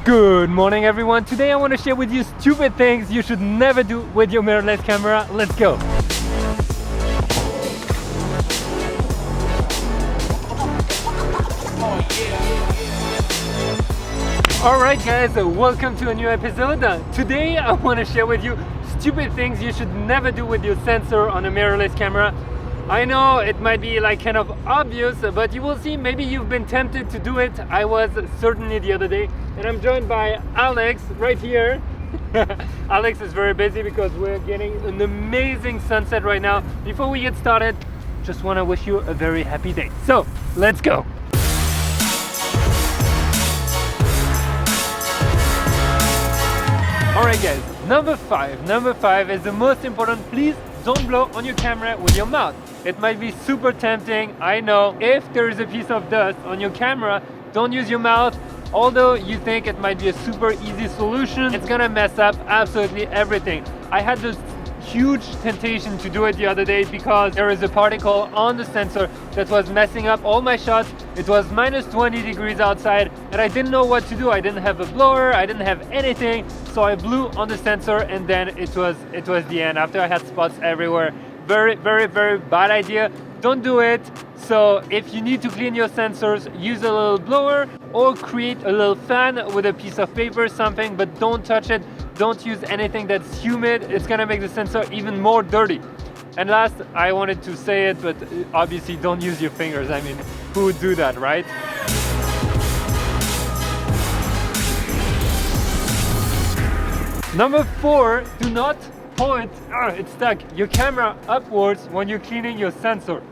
Good morning everyone. Today I want to share with you stupid things you should never do with your mirrorless camera. Let's go. Alright guys, welcome to a new episode. Today I want to share with you stupid things you should never do with your sensor on a mirrorless camera. I know it might be like kind of obvious, but you will see maybe you've been tempted to do it. I was certainly the other day, and I'm joined by Alex right here. Alex is very busy because we're getting an amazing sunset right now. Before we get started, just want to wish you a very happy day. So let's go. Alright guys, number five is the most important. Please don't blow on your camera with your mouth. It might be super tempting, I know. If there is a piece of dust on your camera, don't use your mouth. Although you think it might be a super easy solution, it's gonna mess up absolutely everything. I had this huge temptation to do it the other day because there is a particle on the sensor that was messing up all my shots. It was minus 20 degrees outside and I didn't know what to do. I didn't have a blower, I didn't have anything, so I blew on the sensor and then it was the end after I had spots everywhere. Very bad idea. Don't do it. So if you need to clean your sensors, use a little blower or create a little fan with a piece of paper, something, but don't touch it. Don't use anything that's humid. It's gonna make the sensor even more dirty. And last, I wanted to say it, but obviously don't use your fingers. I mean, who would do that, right? Number 4, do not point, it's stuck, your camera upwards when you're cleaning your sensor.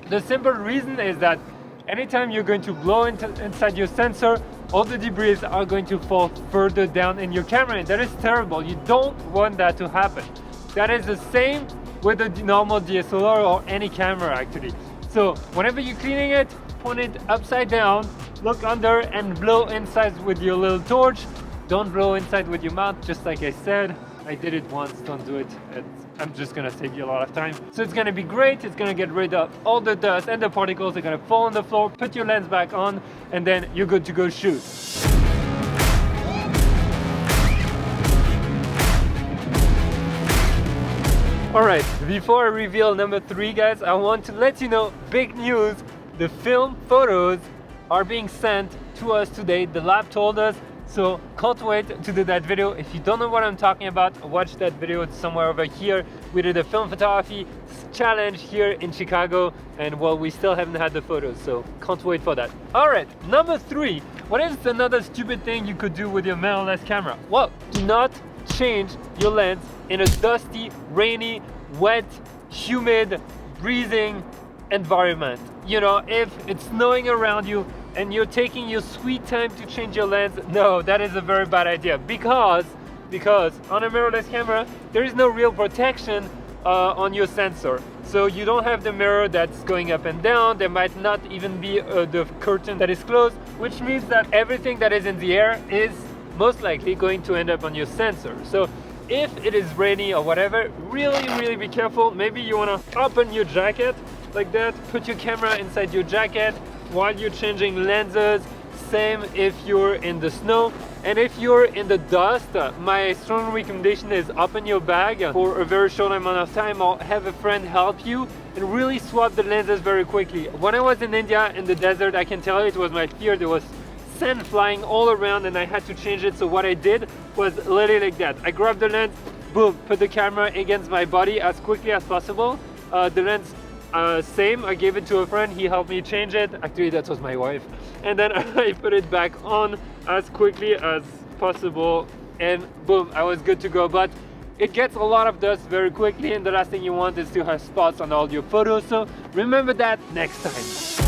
The simple reason is that anytime you're going to blow inside your sensor, all the debris are going to fall further down in your camera, and that is terrible. You don't want that to happen. That is the same with a normal DSLR or any camera actually. So whenever you're cleaning it, point it upside down, look under and blow inside with your little torch. Don't blow inside with your mouth, just like I said. I did it once, don't do it. I'm just gonna save you a lot of time. So it's gonna be great, it's gonna get rid of all the dust and the particles. They're gonna fall on the floor, put your lens back on, and then you're good to go shoot. Alright, before I reveal number 3 guys, I want to let you know, big news, the film photos are being sent to us today. The lab told us. So can't wait to do that video. If you don't know what I'm talking about, watch that video. It's somewhere over here. We did a film photography challenge here in Chicago, and well, we still haven't had the photos, so can't wait for that. All right, number 3. What is another stupid thing you could do with your mirrorless camera? Well, do not change your lens in a dusty, rainy, wet, humid, breathing environment. You know, if it's snowing around you and you're taking your sweet time to change your lens, no, that is a very bad idea because on a mirrorless camera there is no real protection on your sensor. So you don't have the mirror that's going up and down. There might not even be the curtain that is closed, which means that everything that is in the air is most likely going to end up on your sensor. So if it is rainy or whatever, really be careful. Maybe you want to open your jacket like that, put your camera inside your jacket while you're changing lenses. Same if you're in the snow. And if you're in the dust, my strong recommendation is open your bag for a very short amount of time or have a friend help you and really swap the lenses very quickly. When I was in India in the desert, I can tell you it was my fear. There was sand flying all around and I had to change it. So what I did was literally like that. I grabbed the lens, boom, put the camera against my body as quickly as possible. The lens same, I gave it to a friend, he helped me change it. Actually, that was my wife. And then I put it back on as quickly as possible and boom, I was good to go. But it gets a lot of dust very quickly and the last thing you want is to have spots on all your photos. So remember that next time.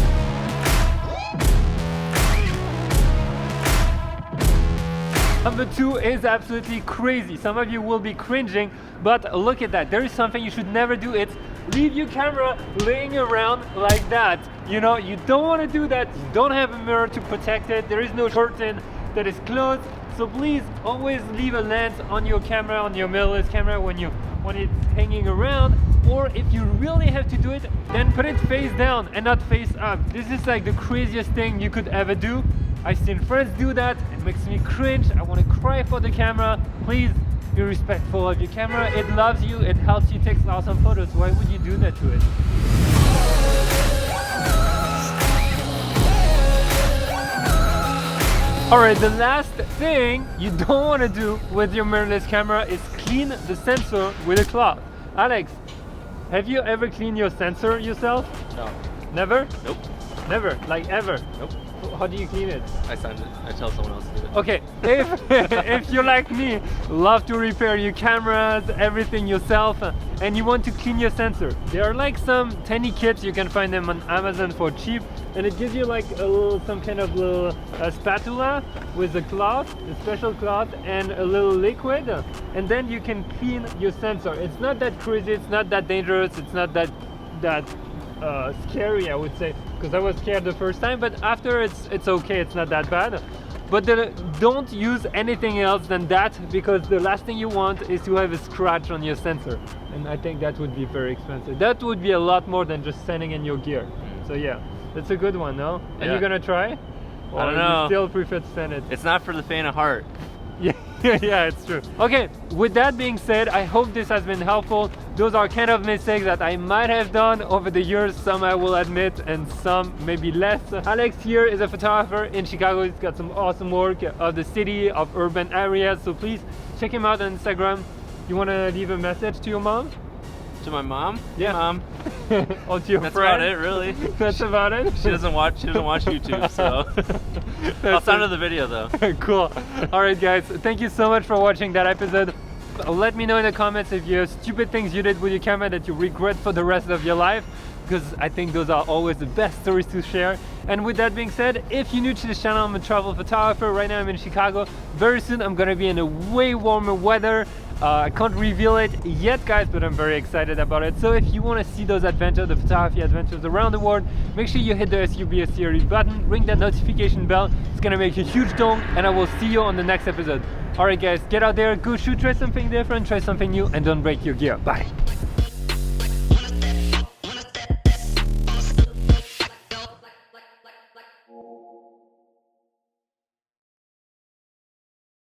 Number 2 is absolutely crazy. Some of you will be cringing, but look at that. There is something you should never do. It's leave your camera laying around like that. You know, you don't want to do that. You don't have a mirror to protect it. There is no curtain that is closed. So please always leave a lens on your camera, on your mirrorless camera when it's hanging around. Or if you really have to do it, then put it face down and not face up. This is like the craziest thing you could ever do. I've seen friends do that. It makes me cringe. I want to cry for the camera. Please be respectful of your camera. It loves you. It helps you take awesome photos. Why would you do that to it? Alright, the last thing you don't want to do with your mirrorless camera is clean the sensor with a cloth. Alex, have you ever cleaned your sensor yourself? No. Never? Nope. Never? Like ever? Nope. How do you clean it? I send it. I tell someone else to do it. Okay, if you're like me, love to repair your cameras, everything yourself, and you want to clean your sensor, there are like some tiny kits, you can find them on Amazon for cheap, and it gives you like a little, some kind of little spatula with a cloth, a special cloth, and a little liquid, and then you can clean your sensor. It's not that crazy, it's not that dangerous, it's not that scary, I would say, because I was scared the first time, but after it's okay, it's not that bad. But don't use anything else than that, because the last thing you want is to have a scratch on your sensor, and I think that would be very expensive. That would be a lot more than just sending in your gear. So yeah, that's a good one, no? And Yeah. you're gonna try? Or I don't know. you still prefer to send it? It's not for the faint of heart. Yeah, yeah, it's true. Okay, with that being said, I hope this has been helpful. Those are kind of mistakes that I might have done over the years. Some I will admit, and some maybe less. Alex here is a photographer in Chicago. He's got some awesome work of the city, of urban areas. So please check him out on Instagram. You want to leave a message to your mom? To my mom? Yeah. Mom. Or to your That's friend? about it, really. That's about it? She doesn't watch YouTube, so I'll send her the video though. Cool. Alright guys, thank you so much for watching that episode. Let me know in the comments if you have stupid things you did with your camera that you regret for the rest of your life, because I think those are always the best stories to share. And with that being said, if you're new to this channel, I'm a travel photographer. Right now I'm in Chicago. Very soon I'm gonna be in a way warmer weather. I can't reveal it yet, guys, but I'm very excited about it. So if you want to see those adventures, the photography adventures around the world, make sure you hit the SUBS series button, ring that notification bell. It's gonna make a huge dong, and I will see you on the next episode. Alright guys, get out there, go shoot, try something different, try something new, and don't break your gear. Bye.